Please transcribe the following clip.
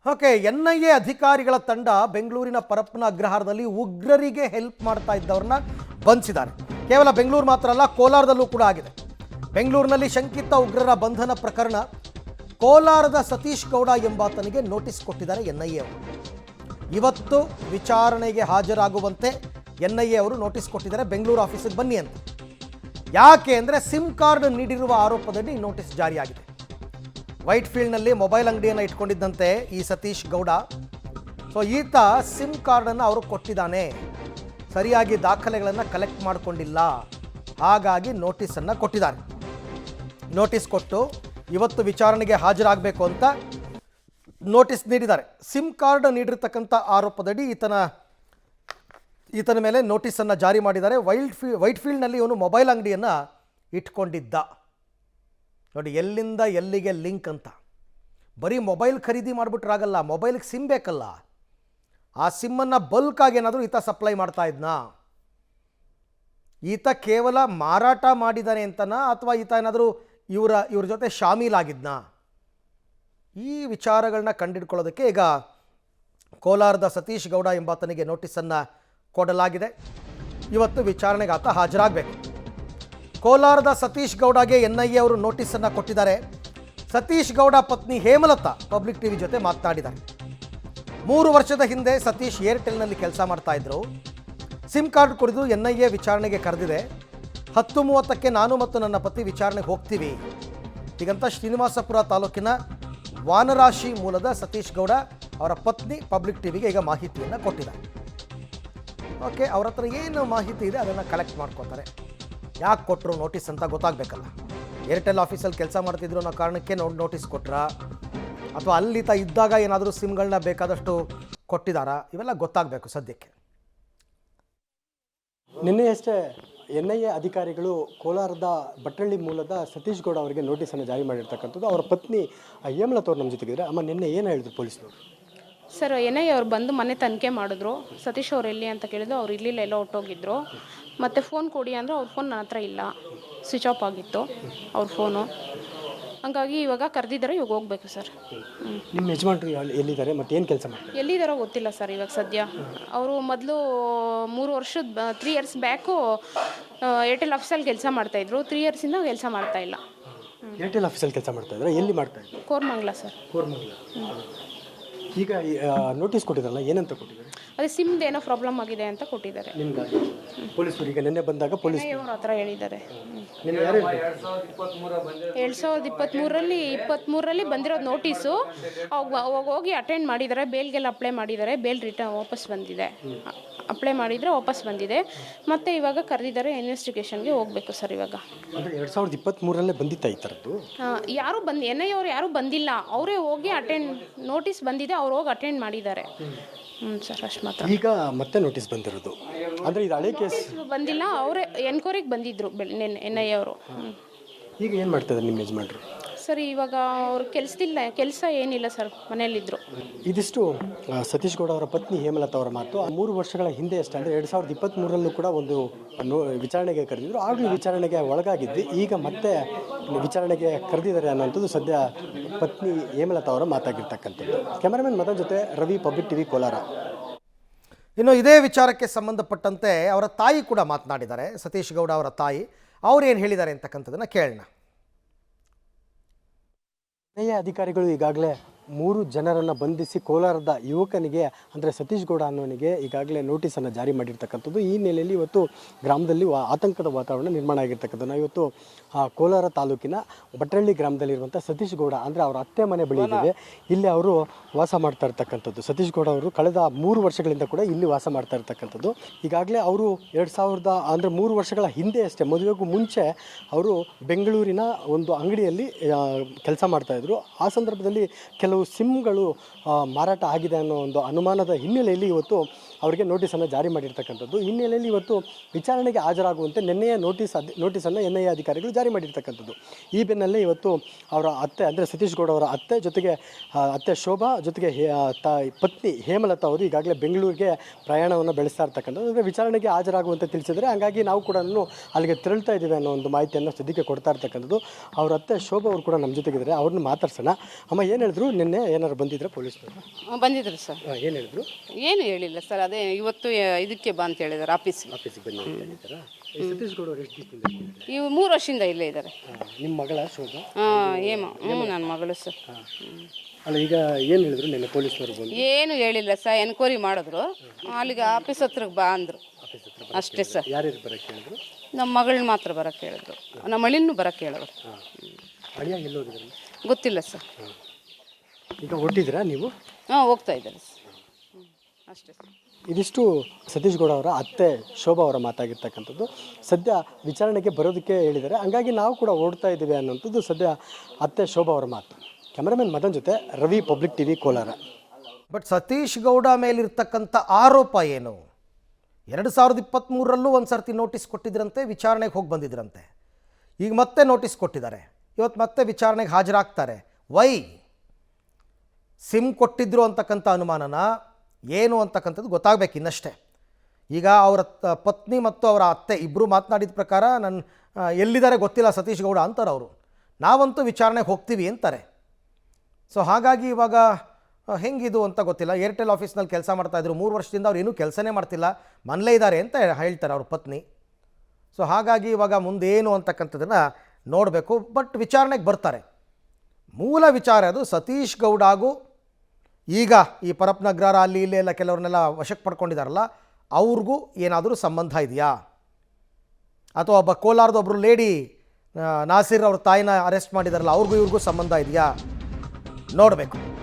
Okay, NIA ಅಧಿಕಾರಿಗಳ ತಂಡ ಬೆಂಗಳೂರಿನ ಪರಪ್ಪನ ಅಗ್ರಹಾರದಲ್ಲಿ ಉಗ್ರರಿಗೆ ಹೆಲ್ಪ್ ಮಾಡ್ತಾ ಇದ್ದವ್ರನ್ನ ಬಂಧಿಸಿದ್ದಾರೆ. ಕೇವಲ ಬೆಂಗಳೂರು ಮಾತ್ರ ಅಲ್ಲ, ಕೋಲಾರದಲ್ಲೂ ಕೂಡ ಆಗಿದೆ. ಬೆಂಗಳೂರಿನಲ್ಲಿ ಶಂಕಿತ ಉಗ್ರರ ಬಂಧನ ಪ್ರಕರಣ. ಕೋಲಾರದ ಸತೀಶ್ ಗೌಡ ಎಂಬಾತನಿಗೆ ನೋಟಿಸ್ ಕೊಟ್ಟಿದ್ದಾರೆ NIA ಅವರು. ಇವತ್ತು ವಿಚಾರಣೆಗೆ ಹಾಜರಾಗುವಂತೆ NIA ಅವರು ನೋಟಿಸ್ ಕೊಟ್ಟಿದ್ದಾರೆ. ಬೆಂಗಳೂರು ಆಫೀಸಿಗೆ ಬನ್ನಿ ಅಂತ. ಯಾಕೆ ಅಂದರೆ ಸಿಮ್ ಕಾರ್ಡ್ ನೀಡಿರುವ ಆರೋಪದಲ್ಲಿ ನೋಟಿಸ್ ಜಾರಿಯಾಗಿದೆ. ವೈಟ್ ಫೀಲ್ಡ್ನಲ್ಲಿ ಮೊಬೈಲ್ ಅಂಗಡಿಯನ್ನು ಇಟ್ಕೊಂಡಿದ್ದಂತೆ ಈ ಸತೀಶ್ ಗೌಡ. ಸೊ ಈತ ಸಿಮ್ ಕಾರ್ಡನ್ನು ಅವರು ಕೊಟ್ಟಿದ್ದಾನೆ, ಸರಿಯಾಗಿ ದಾಖಲೆಗಳನ್ನು ಕಲೆಕ್ಟ್ ಮಾಡಿಕೊಂಡಿಲ್ಲ, ಹಾಗಾಗಿ ನೋಟಿಸನ್ನು ಕೊಟ್ಟಿದ್ದಾರೆ. ನೋಟಿಸ್ ಕೊಟ್ಟು ಇವತ್ತು ವಿಚಾರಣೆಗೆ ಹಾಜರಾಗಬೇಕು ಅಂತ ನೋಟಿಸ್ ನೀಡಿದ್ದಾರೆ. ಸಿಮ್ ಕಾರ್ಡ್ ನೀಡಿರ್ತಕ್ಕಂಥ ಆರೋಪದಡಿ ಈತನ ಮೇಲೆ ನೋಟಿಸನ್ನು ಜಾರಿ ಮಾಡಿದ್ದಾರೆ. ವೈಟ್ ಫೀಲ್ಡ್ನಲ್ಲಿ ಇವನು ಮೊಬೈಲ್ ಅಂಗಡಿಯನ್ನು ಇಟ್ಕೊಂಡಿದ್ದ. ನೋಡಿ, ಎಲ್ಲಿಂದ ಎಲ್ಲಿಗೆ ಲಿಂಕ್ ಅಂತ. ಬರೀ ಮೊಬೈಲ್ ಖರೀದಿ ಮಾಡಿಬಿಟ್ರಾಗಲ್ಲ, ಮೊಬೈಲ್ಗೆ ಸಿಮ್ ಬೇಕಲ್ಲ. ಆ ಸಿಮ್ಮನ್ನು ಬಲ್ಕಾಗಿ ಏನಾದರೂ ಈತ ಸಪ್ಲೈ ಮಾಡ್ತಾ ಇದ್ನಾ? ಈತ ಕೇವಲ ಮಾರಾಟ ಮಾಡಿದ್ದಾನೆ ಅಂತನಾ, ಅಥವಾ ಈತ ಏನಾದರೂ ಇವ್ರ ಜೊತೆ ಶಾಮೀಲಾಗಿದ್ನಾ? ಈ ವಿಚಾರಗಳನ್ನ ಕಂಡಿಡ್ಕೊಳ್ಳೋದಕ್ಕೆ ಈಗ ಕೋಲಾರದ ಸತೀಶ್ ಗೌಡ ಎಂಬಾತನಿಗೆ ನೋಟಿಸನ್ನು ಕೊಡಲಾಗಿದೆ. ಇವತ್ತು ವಿಚಾರಣೆಗೆ ಆತ ಹಾಜರಾಗಬೇಕು. ಕೋಲಾರದ ಸತೀಶ್ ಗೌಡಗೆ NIA ಅವರು ನೋಟಿಸನ್ನು ಕೊಟ್ಟಿದ್ದಾರೆ. ಸತೀಶ್ ಗೌಡ ಪತ್ನಿ ಹೇಮಲತಾ ಪಬ್ಲಿಕ್ ಟಿವಿ ಜೊತೆ ಮಾತನಾಡಿದ್ದಾರೆ. 3 ವರ್ಷದ ಹಿಂದೆ ಸತೀಶ್ ಏರ್ಟೆಲ್ನಲ್ಲಿ ಕೆಲಸ ಮಾಡ್ತಾ ಇದ್ರು. ಸಿಮ್ ಕಾರ್ಡ್ ಕುಡಿದು NIA ವಿಚಾರಣೆಗೆ ಕರೆದಿದೆ. 10:30ಕ್ಕೆ ನಾನು ಮತ್ತು ನನ್ನ ಪತಿ ವಿಚಾರಣೆಗೆ ಹೋಗ್ತೀವಿ ಹೀಗಂತ ಶ್ರೀನಿವಾಸಪುರ ತಾಲೂಕಿನ ವಾನರಾಶಿ ಮೂಲದ ಸತೀಶ್ ಗೌಡ ಅವರ ಪತ್ನಿ ಪಬ್ಲಿಕ್ ಟಿವಿಗೆ ಈಗ ಮಾಹಿತಿಯನ್ನು ಕೊಟ್ಟಿದ್ದಾರೆ. ಓಕೆ, ಅವ್ರ ಹತ್ರ ಏನು ಮಾಹಿತಿ ಇದೆ ಅದನ್ನು ಕಲೆಕ್ಟ್ ಮಾಡ್ಕೋತಾರೆ. ಯಾಕೆ ಕೊಟ್ಟರು ನೋಟಿಸ್ ಅಂತ ಗೊತ್ತಾಗಬೇಕಲ್ಲ. ಏರ್ಟೆಲ್ ಆಫೀಸಲ್ಲಿ ಕೆಲಸ ಮಾಡ್ತಿದ್ರು ಅನ್ನೋ ಕಾರಣಕ್ಕೆ ನೋಟಿಸ್ ಕೊಟ್ರಾ, ಅಥವಾ ಅಲ್ಲಿ ಇದ್ದಾಗ ಏನಾದರೂ ಸಿಮ್ಗಳನ್ನ ಬೇಕಾದಷ್ಟು ಕೊಟ್ಟಿದ್ದಾರಾ, ಇವೆಲ್ಲ ಗೊತ್ತಾಗಬೇಕು ಸದ್ಯಕ್ಕೆ. ನಿನ್ನೆಯಷ್ಟೇ NIA ಅಧಿಕಾರಿಗಳು ಕೋಲಾರದ ಭಟ್ಟಳ್ಳಿ ಮೂಲದ ಸತೀಶ್ ಗೌಡ ಅವರಿಗೆ ನೋಟಿಸನ್ನು ಜಾರಿ ಮಾಡಿರ್ತಕ್ಕಂಥದ್ದು. ಅವರ ಪತ್ನಿ ಹೇಮಲತಾ ಅವರು ನಮ್ಮ ಜೊತೆಗಿದ್ದಾರೆ. ಅಮ್ಮ, ನಿನ್ನೆ ಏನು ಹೇಳಿದ್ರು ಪೊಲೀಸ್ನವರು? ಸರ್, NIA ಅವ್ರು ಬಂದು ಮನೆ ತನಿಖೆ ಮಾಡಿದ್ರು. ಸತೀಶ್ ಅವ್ರು ಎಲ್ಲಿ ಅಂತ ಕೇಳಿದ್ರು. ಅವ್ರು ಇರಲಿಲ್ಲ, ಎಲ್ಲ ಹೊಟ್ಟೋಗಿದ್ರು. ಮತ್ತು ಫೋನ್ ಕೊಡಿ ಅಂದರೆ ಅವ್ರ ಫೋನ್ ನನ್ನ ಹತ್ರ ಇಲ್ಲ, ಸ್ವಿಚ್ ಆಫ್ ಆಗಿತ್ತು ಅವ್ರ ಫೋನು. ಹಂಗಾಗಿ ಇವಾಗ ಕರೆದಿದ್ದಾರೆ, ಇವಾಗ ಹೋಗ್ಬೇಕು ಸರ್. ನಿಮ್ಮ ಯಜಮಾನ್ರು ಎಲ್ಲಿದ್ದಾರೆ ಮತ್ತು ಏನು ಕೆಲಸ ಮಾಡ್ತಾರೆ? ಎಲ್ಲಿದ್ದಾರೋ ಗೊತ್ತಿಲ್ಲ ಸರ್ ಇವಾಗ ಸದ್ಯ. ಅವರು ಮೊದಲು 3 ಇಯರ್ಸ್ ಬ್ಯಾಕು ಏರ್ಟೆಲ್ ಆಫೀಸಲ್ಲಿ ಕೆಲಸ ಮಾಡ್ತಾಯಿದ್ರು. 3 ಇಯರ್ಸಿಂದ ಕೆಲಸ ಮಾಡ್ತಾಯಿಲ್ಲ. ಏರ್ಟೆಲ್ ಆಫೀಸಲ್ಲಿ ಕೆಲಸ ಮಾಡ್ತಾಯಿದ್ರೆ ಎಲ್ಲಿ ಮಾಡ್ತಾಯಿದ್ರು? ಕೋರ್ಮಂಗ್ಲ ಸರ್. ಕೋರ್ಮಂಗ್ಲ. ಈಗ ನೋಟಿಸ್ ಕೊಟ್ಟಿದ್ರಲ್ಲ, ಏನಂತ ಕೊಟ್ಟಿದ್ದಾರೆ? ಅದೇ ಸಿಮ್ದು ಏನೋ ಪ್ರಾಬ್ಲಮ್ ಆಗಿದೆ ಅಂತ ಕೊಟ್ಟಿದ್ದಾರೆ. ನಿಮ್ಗೆ ಪೊಲೀಸರು ಈಗ ನಿನ್ನೆ ಬಂದಾಗ ಪೊಲೀಸ್ ಅವ್ರ ಹತ್ರ ಹೇಳಿದ್ದಾರೆ. 2023ರಲ್ಲಿ ಬಂದಿರೋದು ನೋಟಿಸು. ಅವಾಗ ಹೋಗಿ ಅಟೆಂಡ್ ಮಾಡಿದ್ದಾರೆ, ಬೇಲ್ಗೆಲ್ಲ ಅಪ್ಲೈ ಮಾಡಿದ್ದಾರೆ. ಬೇಲ್ ರಿಟರ್ನ್ ವಾಪಸ್ ಬಂದಿದೆ. ಅಪ್ಲೈ ಮಾಡಿದರೆ ವಾಪಸ್ ಬಂದಿದೆ. ಮತ್ತು ಇವಾಗ ಕರೆದಿದ್ದಾರೆ, ಇನ್ವೆಸ್ಟಿಗೇಷನ್ಗೆ ಹೋಗಬೇಕು ಸರ್. ಇವಾಗ 2023ರಲ್ಲೇ ಬಂದಿತ್ತಾ ಈ ಥರದ್ದು? ಯಾರೂ NIA ಅವರು ಯಾರೂ ಬಂದಿಲ್ಲ. ಅವರೇ ಹೋಗಿ ನೋಟಿಸ್ ಬಂದಿದೆ, ಅವ್ರು ಹೋಗಿ ಅಟೆಂಡ್ ಮಾಡಿದ್ದಾರೆ. ಸರ್, ಅಷ್ಟು ಮಾತ್ರ. ಈಗ ಮತ್ತೆ ನೋಟಿಸ್ ಬಂದಿರೋದು ಅಂದರೆ ಇದು ಹಳೆ ಕೇಸ್ ಬಂದಿಲ್ಲ. ಅವರೇ ಎನ್ಕ್ವೈರಿಗೆ ಬಂದಿದ್ದರು NIA ಅವರು. ಈಗ ಏನು ಮಾಡ್ತಿದ್ದಾರೆ ನಿಮ್ಮ ಯಜಮಾನ್ರು? ಸರ್, ಇವಾಗ ಅವ್ರು ಕೆಲಸ ಏನಿಲ್ಲ ಸರ್, ಮನೆಯಲ್ಲಿದ್ದರು. ಇದಿಷ್ಟು ಸತೀಶ್ ಗೌಡ ಅವರ ಪತ್ನಿ ಹೇಮಲತಾ ಅವರ ಮಾತು. 3 ವರ್ಷಗಳ ಹಿಂದೆ ಅಷ್ಟೇ, ಅಂದರೆ 2023ರಲ್ಲೂ ಕೂಡ ಒಂದು ವಿಚಾರಣೆಗೆ ಕರೆದಿದ್ರು. ಆಗಲೂ ವಿಚಾರಣೆಗೆ ಒಳಗಾಗಿದ್ದು, ಈಗ ಮತ್ತೆ ವಿಚಾರಣೆಗೆ ಕರೆದಿದ್ದಾರೆ ಅನ್ನೋಂಥದ್ದು ಸದ್ಯ ಪತ್ನಿ ಹೇಮಲತಾ ಅವರ ಮಾತಾಗಿರ್ತಕ್ಕಂಥದ್ದು. ಕ್ಯಾಮರಾಮನ್ ಮದನ್ ಜೊತೆ ರವಿ, ಪಬ್ಲಿಕ್ ಟಿವಿ, ಕೋಲಾರ. ಇನ್ನು ಇದೇ ವಿಚಾರಕ್ಕೆ ಸಂಬಂಧಪಟ್ಟಂತೆ ಅವರ ತಾಯಿ ಕೂಡ ಮಾತನಾಡಿದ್ದಾರೆ. ಸತೀಶ್ ಗೌಡ ಅವರ ತಾಯಿ ಅವ್ರು ಏನು ಹೇಳಿದ್ದಾರೆ ಅಂತಕ್ಕಂಥದ್ದನ್ನು ಕೇಳೋಣ. NIA ಅಧಿಕಾರಿಗಳು ಈಗಾಗಲೇ 3 ಜನರನ್ನು ಬಂಧಿಸಿ ಕೋಲಾರದ ಯುವಕನಿಗೆ, ಅಂದರೆ ಸತೀಶ್ ಗೌಡ ಅನ್ನೋನಿಗೆ ಈಗಾಗಲೇ ನೋಟಿಸನ್ನು ಜಾರಿ ಮಾಡಿರ್ತಕ್ಕಂಥದ್ದು. ಈ ಹಿನ್ನೆಲೆಯಲ್ಲಿ ಇವತ್ತು ಗ್ರಾಮದಲ್ಲಿ ಆತಂಕದ ವಾತಾವರಣ ನಿರ್ಮಾಣ ಆಗಿರ್ತಕ್ಕಂಥದ್ದು. ನಾವು ಇವತ್ತು ಕೋಲಾರ ತಾಲೂಕಿನ ಭಟ್ಟಳ್ಳಿ ಗ್ರಾಮದಲ್ಲಿರುವಂಥ ಸತೀಶ್ ಗೌಡ, ಅಂದರೆ ಅವರ ಅತ್ತೆ ಮನೆ ಬಳಿ ಇದ್ದೇವೆ. ಇಲ್ಲಿ ಅವರು ವಾಸ ಮಾಡ್ತಾ ಇರ್ತಕ್ಕಂಥದ್ದು. ಸತೀಶ್ ಗೌಡ ಅವರು ಕಳೆದ 3 ವರ್ಷಗಳಿಂದ ಕೂಡ ಇಲ್ಲಿ ವಾಸ ಮಾಡ್ತಾ ಇರ್ತಕ್ಕಂಥದ್ದು. ಈಗಾಗಲೇ ಅವರು 3 ವರ್ಷಗಳ ಹಿಂದೆ ಅಷ್ಟೇ, ಮದುವೆಗೂ ಮುಂಚೆ ಅವರು ಬೆಂಗಳೂರಿನ ಒಂದು ಅಂಗಡಿಯಲ್ಲಿ ಕೆಲಸ ಮಾಡ್ತಾಯಿದ್ರು. ಆ ಸಂದರ್ಭದಲ್ಲಿ ಕೆಲವು ಸಿಮ್ಗಳು ಮಾರಾಟ ಆಗಿದೆ ಅನ್ನೋ ಒಂದು ಅನುಮಾನದ ಹಿನ್ನೆಲೆಯಲ್ಲಿ ಇವತ್ತು ಅವರಿಗೆ ನೋಟಿಸನ್ನು ಜಾರಿ ಮಾಡಿರ್ತಕ್ಕಂಥದ್ದು. ಹಿನ್ನೆಲೆಯಲ್ಲಿ ಇವತ್ತು ವಿಚಾರಣೆಗೆ ಹಾಜರಾಗುವಂತೆ ನಿನ್ನೆಯ ನೋಟಿಸನ್ನು NIA ಅಧಿಕಾರಿಗಳು ಜಾರಿ ಮಾಡಿರ್ತಕ್ಕಂಥದ್ದು. ಈ ಬೆನ್ನಲ್ಲೇ ಇವತ್ತು ಅವರ ಅತ್ತೆ, ಅಂದರೆ ಸತೀಶ್ ಗೌಡ ಅವರ ಅತ್ತೆ ಜೊತೆಗೆ ಅತ್ತೆ ಶೋಭಾ ಜೊತೆಗೆ ಪತ್ನಿ ಹೇಮಲತಾ ಅವರು ಈಗಾಗಲೇ ಬೆಂಗಳೂರಿಗೆ ಪ್ರಯಾಣವನ್ನು ಬೆಳೆಸ್ತಾ ಇರ್ತಕ್ಕಂಥದ್ದು. ಅಂದರೆ ವಿಚಾರಣೆಗೆ ಹಾಜರಾಗುವಂತೆ ತಿಳಿಸಿದರೆ, ಹಾಗಾಗಿ ನಾವು ಕೂಡ ಅಲ್ಲಿಗೆ ತೆರಳ್ತಾ ಇದ್ದೀವಿ ಅನ್ನೋ ಒಂದು ಮಾಹಿತಿಯನ್ನು ಸದ್ಯಕ್ಕೆ ಕೊಡ್ತಾ ಇರ್ತಕ್ಕಂಥದ್ದು. ಅವರ ಅತ್ತೆ ಶೋಭಾ ಅವರು ಕೂಡ ನಮ್ಮ ಜೊತೆಗಿದ್ದಾರೆ, ಅವ್ರನ್ನ ಮಾತಾಡ್ಸೋಣ. ಅಮ್ಮ, ಏನು ಹೇಳಿದ್ರು ನಿನ್ನೆ ಏನಾದ್ರು ಬಂದಿದ್ರೆ ಪೊಲೀಸ್ನವರು? ಬಂದಿದ್ರು ಸರ್. ಏನು ಹೇಳಿದ್ರು? ಏನು ಹೇಳಿಲ್ಲ ಸರ್, ಅದೇ ಇವತ್ತು ಇದಕ್ಕೆ ಬಾ ಅಂತ ಹೇಳಿದ್ದಾರೆ ಆಫೀಸ್ಗೆ. ಆಫೀಸಿಗೆ ಬನ್ನಿ ಅಂತ ಹೇಳಿದ್ದಾರಾ? ಈ ಸತೀಶ್ ಗೌಡ ಅವರು ಎಷ್ಟು ದಿವಸದಿಂದ ಇಲ್ಲಿದ್ದಾರೆ? ಇವು 3 ವರ್ಷದಿಂದ ಇಲ್ಲೇ ಇದ್ದಾರೆ. ನಿಮ್ಮ ಮಗಳ ಶೋಭಾ? ಏಮ ನನ್ನ ಮಗಳು ಸರ್. ಅಲ್ಲ, ಈಗ ಏನು ಹೇಳಿದ್ರು ನಿನ್ನೆ ಪೊಲೀಸ್ನವರು ಬಂದು? ಏನು ಹೇಳಿಲ್ಲ ಸರ್, ಎನ್ಕ್ವೈರಿ ಮಾಡಿದ್ರು, ಅಲ್ಲಿಗೆ ಆಫೀಸ್ ಹತ್ರಕ್ಕೆ ಬಾ ಅಂದರು ಅಷ್ಟೇ ಸರ್. ಯಾರ್ಯಾರು ಬರೋಕ್ಕೆ ಹೇಳಿದ್ರು? ನಮ್ಮ ಮಗಳನ್ನ ಮಾತ್ರ ಬರೋಕ್ಕೆ ಹೇಳಿದ್ರು, ನಮ್ಮ ಅಳಿನೂ ಬರೋಕ್ಕೆ ಹೇಳಿದ್ರು. ಅಳಿಯ ಎಲ್ಲೋಗಿದ್ರು? ಗೊತ್ತಿಲ್ಲ ಸರ್. ಈಗ ಹೊರಟಿದ್ದೀರಾ ನೀವು? ಹೋಗ್ತಾ ಇದ್ದಾರೆ ಸರ್. ಅಷ್ಟೇ ಸರ್. ಇದಿಷ್ಟು ಸತೀಶ್ ಗೌಡ ಅವರ ಅತ್ತೆ ಶೋಭಾ ಅವರ ಮಾತಾಗಿರ್ತಕ್ಕಂಥದ್ದು. ಸದ್ಯ ವಿಚಾರಣೆಗೆ ಬರೋದಕ್ಕೆ ಹೇಳಿದ್ದಾರೆ, ಹಂಗಾಗಿ ನಾವು ಕೂಡ ಓಡ್ತಾ ಇದ್ದೀವಿ ಅನ್ನೋಂಥದ್ದು ಸದ್ಯ ಅತ್ತೆ ಶೋಭಾ ಅವರ ಮಾತು. ಕ್ಯಾಮರಾಮನ್ ಮದನ್ ಜೊತೆ Ravi, public TV, Kolar. But Satish Gowda ಮೇಲಿರ್ತಕ್ಕಂಥ ಆರೋಪ ಏನು? 2023ರಲ್ಲೂ ಒಂದು ಸರ್ತಿ ನೋಟಿಸ್ ಕೊಟ್ಟಿದ್ರಂತೆ, ವಿಚಾರಣೆಗೆ ಹೋಗಿ ಬಂದಿದ್ರಂತೆ. ಈಗ ಮತ್ತೆ ನೋಟಿಸ್ ಕೊಟ್ಟಿದ್ದಾರೆ, ಇವತ್ತು ಮತ್ತೆ ವಿಚಾರಣೆಗೆ ಹಾಜರಾಗ್ತಾರೆ. ವೈ? ಸಿಮ್ ಕೊಟ್ಟಿದ್ರು ಅಂತಕ್ಕಂಥ ಅನುಮಾನನ ಏನು ಅಂತಕ್ಕಂಥದ್ದು ಗೊತ್ತಾಗಬೇಕು ಇನ್ನಷ್ಟೇ. ಈಗ ಅವರ ಪತ್ನಿ ಮತ್ತು ಅವರ ಅತ್ತೆ ಇಬ್ಬರು ಮಾತನಾಡಿದ ಪ್ರಕಾರ ಎಲ್ಲಿದ್ದಾರೆ ಗೊತ್ತಿಲ್ಲ ಸತೀಶ್ ಗೌಡ ಅಂತಾರೆ ಅವರು. ನಾವಂತೂ ವಿಚಾರಣೆಗೆ ಹೋಗ್ತೀವಿ ಅಂತಾರೆ. ಸೊ ಹಾಗಾಗಿ ಇವಾಗ ಹೆಂಗಿದು ಅಂತ ಗೊತ್ತಿಲ್ಲ. ಏರ್ಟೆಲ್ ಆಫೀಸ್ನಲ್ಲಿ ಕೆಲಸ ಮಾಡ್ತಾಯಿದ್ರು, 3 ವರ್ಷದಿಂದ ಅವ್ರು ಏನೂ ಕೆಲಸನೇ ಮಾಡ್ತಿಲ್ಲ, ಮನೇಲೇ ಇದ್ದಾರೆ ಅಂತ ಹೇಳ್ತಾರೆ ಅವ್ರ ಪತ್ನಿ. ಸೊ ಹಾಗಾಗಿ ಇವಾಗ ಮುಂದೇನು ಅಂತಕ್ಕಂಥದ್ದನ್ನು ನೋಡಬೇಕು. ಬಟ್ ವಿಚಾರಣೆಗೆ ಬರ್ತಾರೆ. ಮೂಲ ವಿಚಾರ ಅದು ಸತೀಶ್ ಗೌಡಾಗೂ ಈಗ ಈ ಪರಪ್ನಗ್ರರ ಅಲ್ಲಿ ಇಲ್ಲಿ ಎಲ್ಲ ಕೆಲವ್ರನ್ನೆಲ್ಲ ವಶಕ್ಕೆ ಪಡ್ಕೊಂಡಿದ್ದಾರಲ್ಲ ಅವ್ರಿಗೂ ಏನಾದರೂ ಸಂಬಂಧ ಇದೆಯಾ, ಅಥವಾ ಒಬ್ಬ ಕೋಲಾರದ ಒಬ್ಬರು ಲೇಡಿ ನಾಸಿರ್ ಅವ್ರ ತಾಯಿನ ಅರೆಸ್ಟ್ ಮಾಡಿದಾರಲ್ಲ ಅವ್ರಿಗೂ ಇವ್ರಿಗೂ ಸಂಬಂಧ ಇದೆಯಾ ನೋಡಬೇಕು.